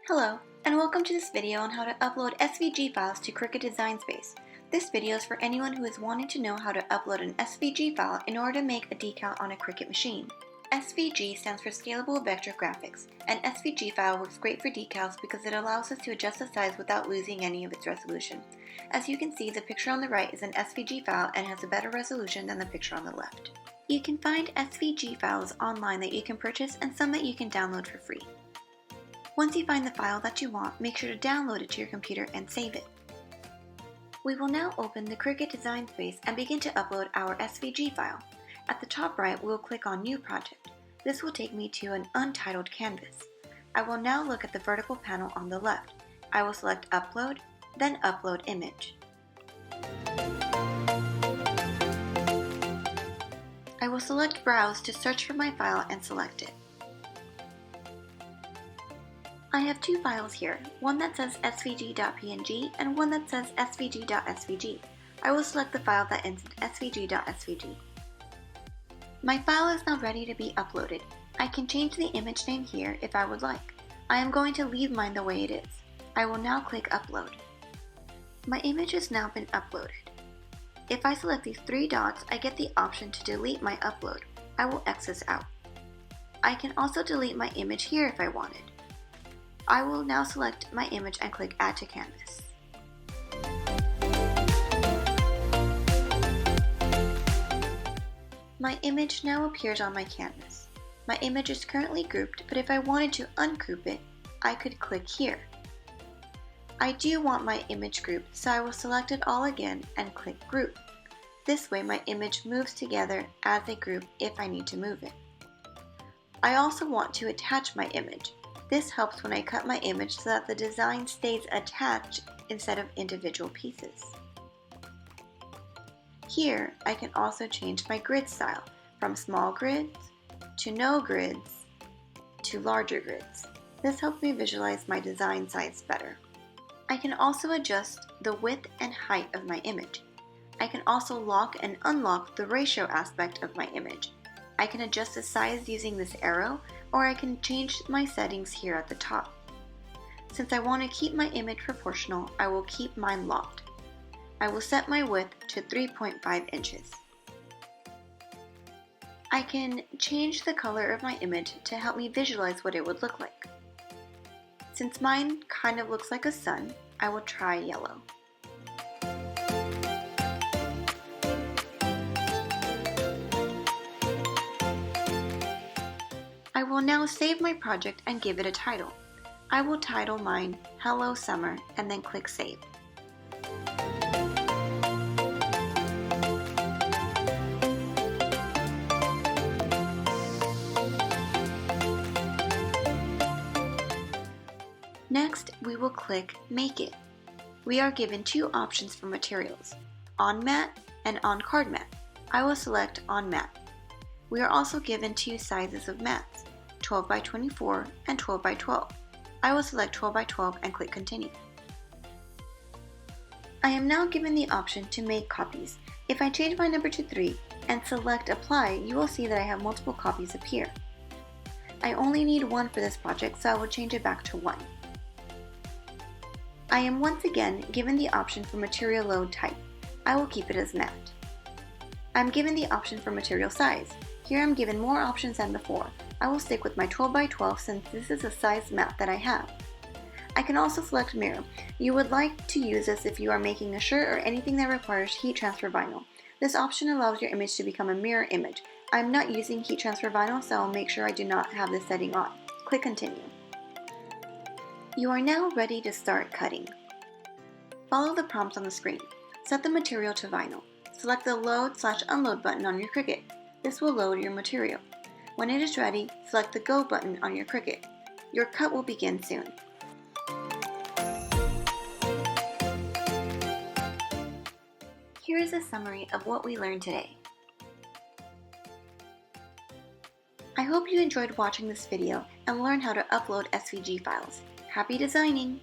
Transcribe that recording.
Hello, and welcome to this video on how to upload SVG files to Cricut Design Space. This video is for anyone who is wanting to know how to upload an SVG file in order to make a decal on a Cricut machine. SVG stands for Scalable Vector Graphics. An SVG file works great for decals because it allows us to adjust the size without losing any of its resolution. As you can see, the picture on the right is an SVG file and has a better resolution than the picture on the left. You can find SVG files online that you can purchase and some that you can download for free. Once you find the file that you want, make sure to download it to your computer and save it. We will now open the Cricut Design Space and begin to upload our SVG file. At the top right, we will click on New Project. This will take me to an untitled canvas. I will now look at the vertical panel on the left. I will select Upload, then Upload Image. I will select Browse to search for my file and select it. I have two files here, one that says svg.png and one that says svg.svg. I will select the file that ends in svg.svg. My file is now ready to be uploaded. I can change the image name here if I would like. I am going to leave mine the way it is. I will now click Upload. My image has now been uploaded. If I select these three dots, I get the option to delete my upload. I will X this out. I can also delete my image here if I wanted. I will now select my image and click Add to Canvas. My image now appears on my canvas. My image is currently grouped, but if I wanted to ungroup it, I could click here. I do want my image grouped, so I will select it all again and click Group. This way my image moves together as a group if I need to move it. I also want to attach my image. This helps when I cut my image so that the design stays attached instead of individual pieces. Here, I can also change my grid style from small grids to no grids to larger grids. This helps me visualize my design size better. I can also adjust the width and height of my image. I can also lock and unlock the ratio aspect of my image. I can adjust the size using this arrow, or I can change my settings here at the top. Since I want to keep my image proportional, I will keep mine locked. I will set my width to 3.5 inches. I can change the color of my image to help me visualize what it would look like. Since mine kind of looks like a sun, I will try yellow. I will now save my project and give it a title. I will title mine Hello Summer and then click Save. Next, we will click Make It. We are given two options for materials, On Matte and On Card Matte. I will select On Matte. We are also given two sizes of mats, 12 by 24 and 12 by 12. I will select 12 by 12 and click Continue. I am now given the option to make copies. If I change my number to 3 and select Apply, you will see that I have multiple copies appear. I only need one for this project, so I will change it back to 1. I am once again given the option for material load type. I will keep it as matte. I'm given the option for material size. Here I'm given more options than before. I will stick with my 12 by 12 since this is a size mat that I have. I can also select mirror. You would like to use this if you are making a shirt or anything that requires heat transfer vinyl. This option allows your image to become a mirror image. I'm not using heat transfer vinyl, so I'll make sure I do not have this setting on. Click Continue. You are now ready to start cutting. Follow the prompts on the screen. Set the material to vinyl. Select the Load/Unload button on your Cricut. This will load your material. When it is ready, select the Go button on your Cricut. Your cut will begin soon. Here is a summary of what we learned today. I hope you enjoyed watching this video and learned how to upload SVG files. Happy designing!